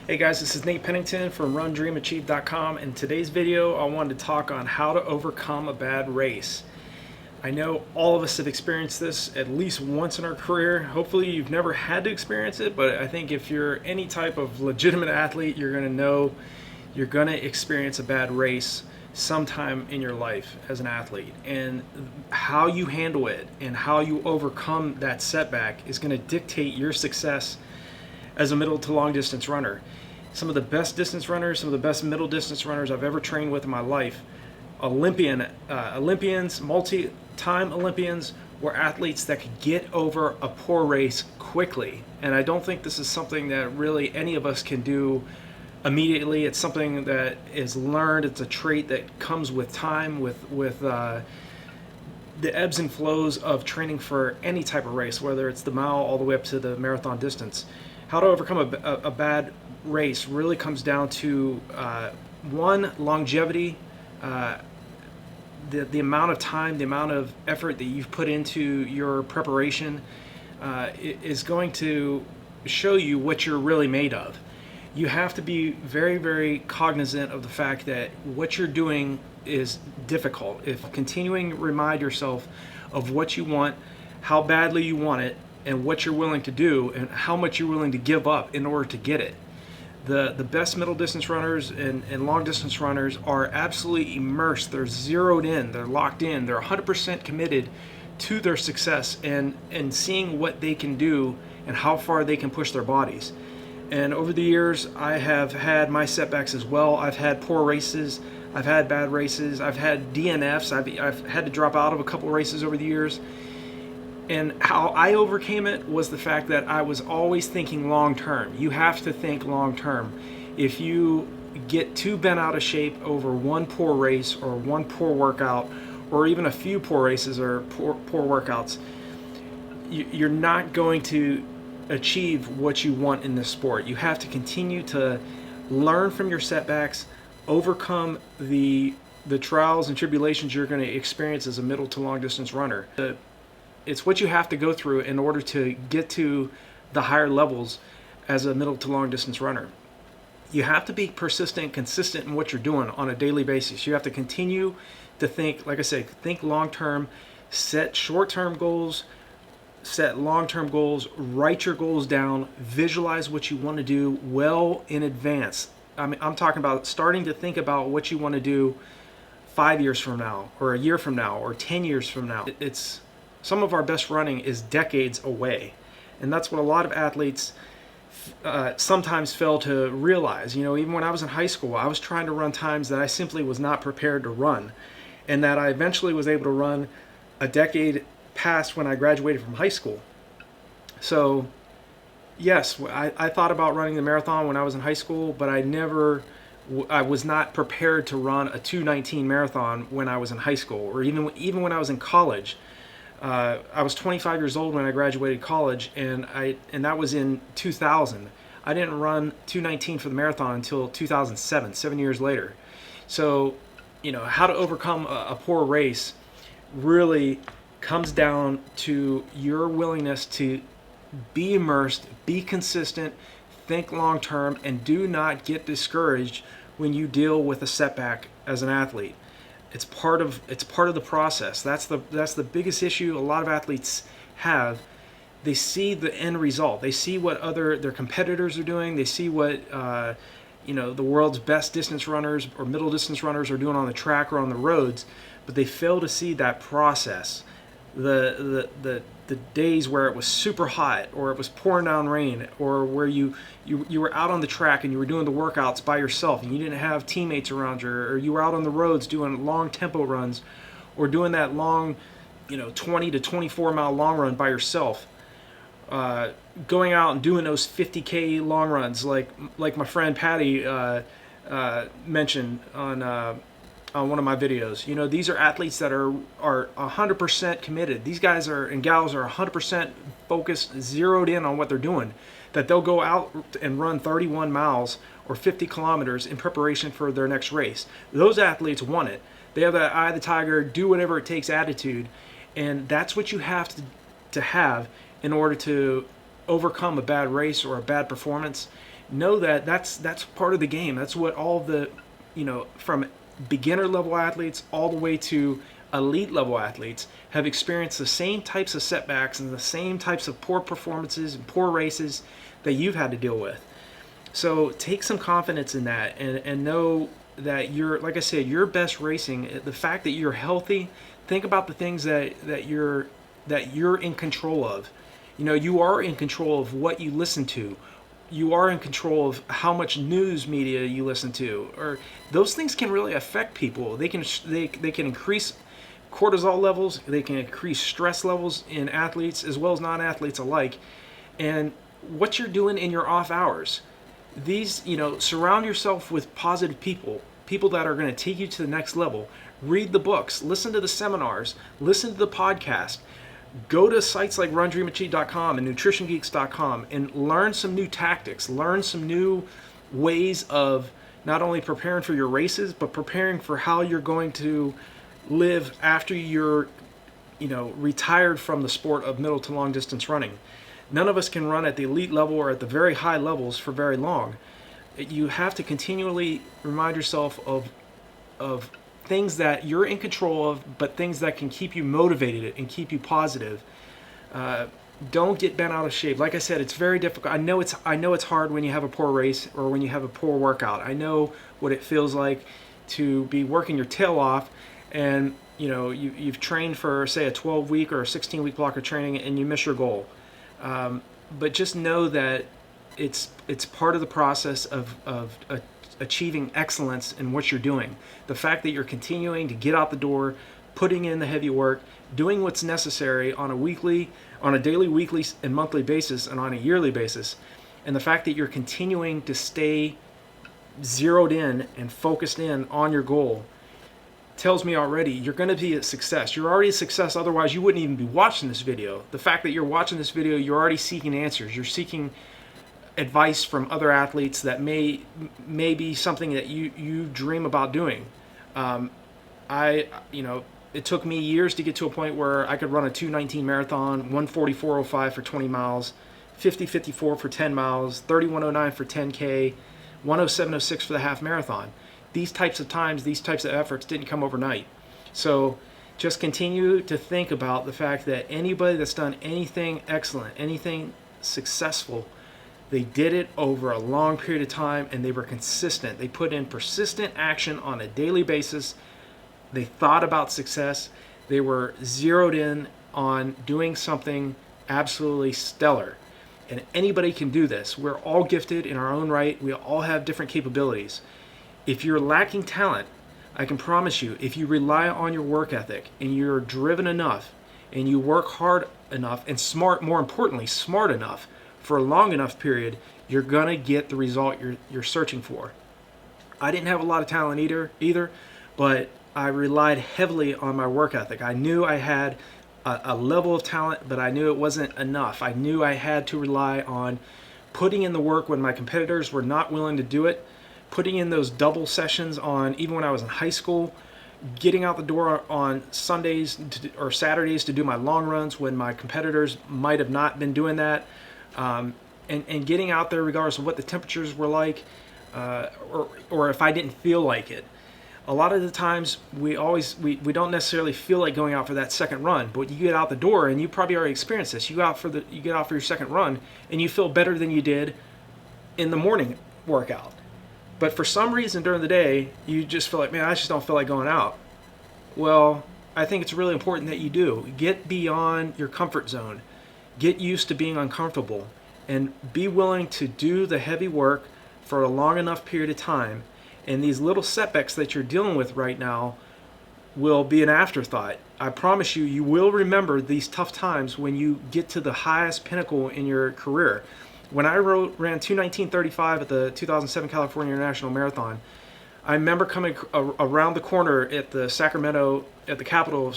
Hey guys, this is Nate Pennington from RunDreamAchieve.com. In today's video, I wanted to talk on how to overcome a bad race. I know all of us have experienced this at least once in our career. Hopefully you've never had to experience it, but I think if you're any type of legitimate athlete, you're going to know you're going to experience a bad race sometime in your life as an athlete. And how you handle it and how you overcome that setback is going to dictate your success as a middle to long distance runner. Some of the best distance runners, some of the best middle distance runners I've ever trained with in my life, Olympians, multi-time Olympians, were athletes that could get over a poor race quickly. And I don't think this is something that really any of us can do immediately. It's something that is learned. It's a trait that comes with time, with the ebbs and flows of training for any type of race, whether it's the mile all the way up to the marathon distance. How to overcome a bad race really comes down to one, longevity, the amount of time, the amount of effort that you've put into your preparation is going to show you what you're really made of. You have to be very, very cognizant of the fact that what you're doing is difficult. If continuing to remind yourself of what you want, how badly you want it, and what you're willing to do, and how much you're willing to give up in order to get it. The best middle distance runners and long distance runners are absolutely immersed. They're zeroed in, they're locked in, they're 100% committed to their success and seeing what they can do and how far they can push their bodies. And over the years, I have had my setbacks as well. I've had poor races, I've had bad races, I've had DNFs, I've had to drop out of a couple races over the years. And how I overcame it was the fact that I was always thinking long term. You have to think long term. If you get too bent out of shape over one poor race or one poor workout, or even a few poor races or poor workouts, you're not going to achieve what you want in this sport. You have to continue to learn from your setbacks, overcome the trials and tribulations you're going to experience as a middle to long distance runner. It's what you have to go through in order to get to the higher levels as a middle to long distance runner. You have to be persistent, consistent in what you're doing on a daily basis. You have to continue to think, like I said, think long term, set short-term goals, set long-term goals, write your goals down, visualize what you want to do well in advance. I mean, I'm talking about starting to think about what you want to do 5 years from now, or a year from now, or 10 years from now. It's some of our best running is decades away, and that's what a lot of athletes sometimes fail to realize. You know, even when I was in high school, I was trying to run times that I simply was not prepared to run, and that I eventually was able to run a decade past when I graduated from high school. So yes, I thought about running the marathon when I was in high school, but I was not prepared to run a 2:19 marathon when I was in high school, or even when I was in college. I was 25 years old when I graduated college, and that was in 2000. I didn't run 2:19 for the marathon until 2007, 7 years later. So, you know, how to overcome a poor race really comes down to your willingness to be immersed, be consistent, think long term, and do not get discouraged when you deal with a setback as an athlete. It's part of the process. That's the biggest issue a lot of athletes have. They see the end result. They see what their competitors are doing. They see what the world's best distance runners or middle distance runners are doing on the track or on the roads, but they fail to see that process. The days where it was super hot, or it was pouring down rain, or where you were out on the track and you were doing the workouts by yourself and you didn't have teammates around you, or you were out on the roads doing long tempo runs, or doing that long 20 to 24 mile long run by yourself, going out and doing those 50K long runs like my friend Patty mentioned on one of my videos. You know, these are athletes that are 100% committed. These guys and gals are 100% focused, zeroed in on what they're doing. That they'll go out and run 31 miles or 50 kilometers in preparation for their next race. Those athletes want it. They have that eye of the tiger, do whatever it takes attitude, and that's what you have to have in order to overcome a bad race or a bad performance know that that's part of the game. That's what all the, from beginner level athletes all the way to elite level athletes have experienced the same types of setbacks and the same types of poor performances and poor races that you've had to deal with. So take some confidence in that, and know that you're, like I said, your best racing, the fact that you're healthy. Think about the things that you're in control of. You are in control of what you listen to. You are in control of how much news media you listen to, or those things can really affect people. They can increase cortisol levels. They can increase stress levels in athletes as well as non-athletes alike. And what you're doing in your off hours, these, surround yourself with positive people that are going to take you to the next level. Read the books, listen to the seminars, listen to the podcast. Go to sites like RunDreamAchieve.com and NutritionGeeks.com and learn some new tactics, learn some new ways of not only preparing for your races, but preparing for how you're going to live after you're, retired from the sport of middle to long distance running. None of us can run at the elite level or at the very high levels for very long. You have to continually remind yourself of things that you're in control of, but things that can keep you motivated and keep you positive. Don't get bent out of shape. Like I said, it's very difficult. I know it's hard when you have a poor race or when you have a poor workout. I know what it feels like to be working your tail off, and you've trained for, say, a 12-week or a 16-week block of training, and you miss your goal. But just know that it's part of the process of achieving excellence in what you're doing. The fact that you're continuing to get out the door, putting in the heavy work, doing what's necessary on a daily, weekly, and monthly basis, and on a yearly basis, and the fact that you're continuing to stay zeroed in and focused in on your goal tells me already you're going to be a success. You're already a success, otherwise you wouldn't even be watching this video. The fact that you're watching this video, you're already seeking answers. You're seeking advice from other athletes that may be something that you dream about doing. It took me years to get to a point where I could run a 2:19 marathon, 1:44:05 for 20 miles, 50:54 for 10 miles, 31:09 for 10K, 1:07:06 for the half marathon. These types of times, these types of efforts didn't come overnight. So just continue to think about the fact that anybody that's done anything excellent, anything successful, they did it over a long period of time, and they were consistent. They put in persistent action on a daily basis. They thought about success. They were zeroed in on doing something absolutely stellar. And anybody can do this. We're all gifted in our own right. We all have different capabilities. If you're lacking talent, I can promise you, if you rely on your work ethic and you're driven enough and you work hard enough and more importantly, smart enough for a long enough period, you're going to get the result you're searching for. I didn't have a lot of talent either, but I relied heavily on my work ethic. I knew I had a level of talent, but I knew it wasn't enough. I knew I had to rely on putting in the work when my competitors were not willing to do it, putting in those double sessions on, even when I was in high school, getting out the door on Sundays or Saturdays to do my long runs when my competitors might have not been doing that, and getting out there regardless of what the temperatures were like, or if I didn't feel like it. A lot of the times we don't necessarily feel like going out for that second run, but you get out the door, and you probably already experienced this. You get out for your second run, and you feel better than you did in the morning workout. But for some reason during the day, you just feel like, man, I just don't feel like going out. Well, I think it's really important that you do. Get beyond your comfort zone. Get used to being uncomfortable, and be willing to do the heavy work for a long enough period of time. And these little setbacks that you're dealing with right now will be an afterthought. I promise you, you will remember these tough times when you get to the highest pinnacle in your career. When I ran 2:19:35 at the 2007 California International Marathon, I remember coming around the corner at the Capitol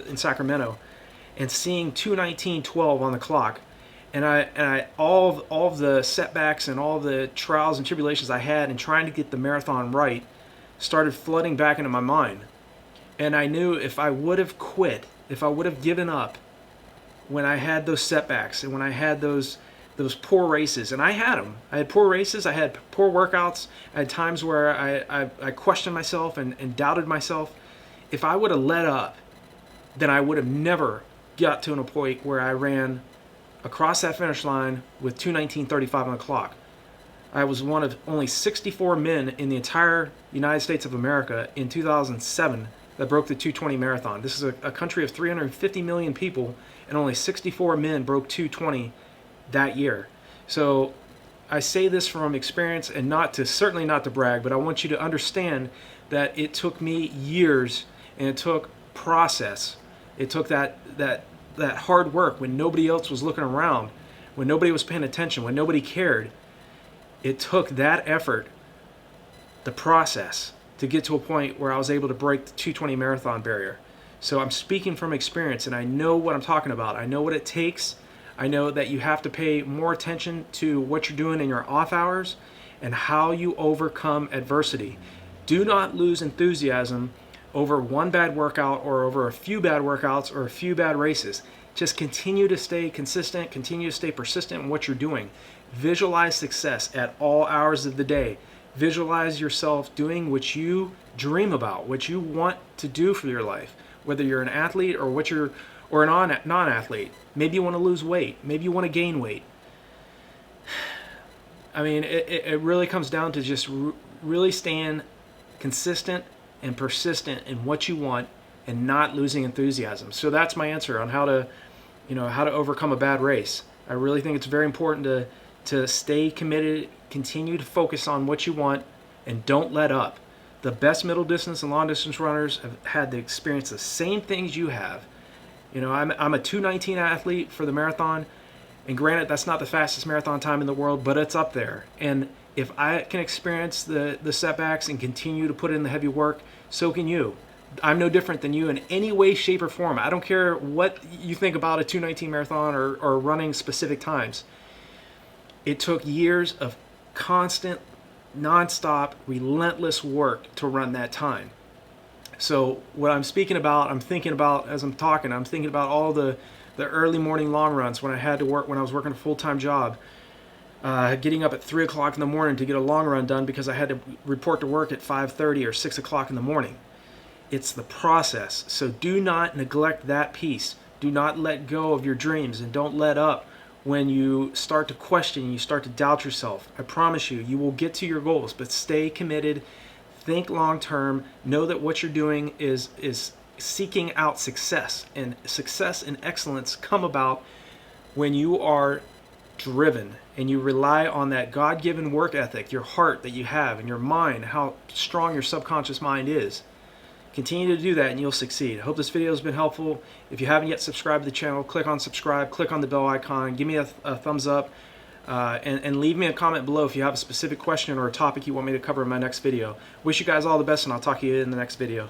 in Sacramento, and seeing 2:19:12 on the clock, and all of the setbacks and all the trials and tribulations I had in trying to get the marathon right started flooding back into my mind. And I knew if I would have quit, if I would have given up when I had those setbacks and when I had those those poor races, and I had them. I had poor races, I had poor workouts, I had times where I questioned myself and doubted myself. If I would have let up, then I would have never got to a point where I ran across that finish line with 2:19:35 on the clock. I was one of only 64 men in the entire United States of America in 2007 that broke the 2:20 marathon. This is a country of 350 million people, and only 64 men broke 2:20 that year. So I say this from experience, and certainly not to brag, but I want you to understand that it took me years, and it took process. It took that hard work when nobody else was looking around, when nobody was paying attention, when nobody cared. It took that effort, the process, to get to a point where I was able to break the 2:20 marathon barrier. So I'm speaking from experience, and I know what I'm talking about. I know what it takes. I know that you have to pay more attention to what you're doing in your off hours and how you overcome adversity. Do not lose enthusiasm over one bad workout or over a few bad workouts or a few bad races. Just continue to stay consistent, continue to stay persistent in what you're doing. Visualize success at all hours of the day. Visualize yourself doing what you dream about, what you want to do for your life, whether you're an athlete or a non-athlete. Maybe you want to lose weight. Maybe you want to gain weight. I mean, it really comes down to just really staying consistent and persistent in what you want and not losing enthusiasm. So that's my answer on how to overcome a bad race. I really think it's very important to stay committed, continue to focus on what you want, and don't let up. The best middle distance and long distance runners have had to experience the same things you have. I'm a 2:19 athlete for the marathon, and granted, that's not the fastest marathon time in the world, but it's up there. And if I can experience the setbacks and continue to put in the heavy work, so can you. I'm no different than you in any way, shape, or form. I don't care what you think about a 2:19 marathon or running specific times. It took years of constant, nonstop, relentless work to run that time. So what I'm speaking about, I'm thinking about as I'm talking, I'm thinking about all the early morning long runs when I was working a full-time job. Getting up at 3 o'clock in the morning to get a long run done because I had to report to work at 5:30 or 6 o'clock in the morning. It's the process. So do not neglect that piece. Do not let go of your dreams, and don't let up when you start to question, you start to doubt yourself. I promise you, you will get to your goals, but stay committed. Think long term. Know that what you're doing is seeking out success, and success and excellence come about when you are driven and you rely on that God-given work ethic, your heart that you have, and your mind, how strong your subconscious mind is. Continue to do that and you'll succeed. I hope this video has been helpful. If you haven't yet subscribed to the channel, click on subscribe, click on the bell icon, give me a thumbs up, and leave me a comment below if you have a specific question or a topic you want me to cover in my next video. Wish you guys all the best, and I'll talk to you in the next video.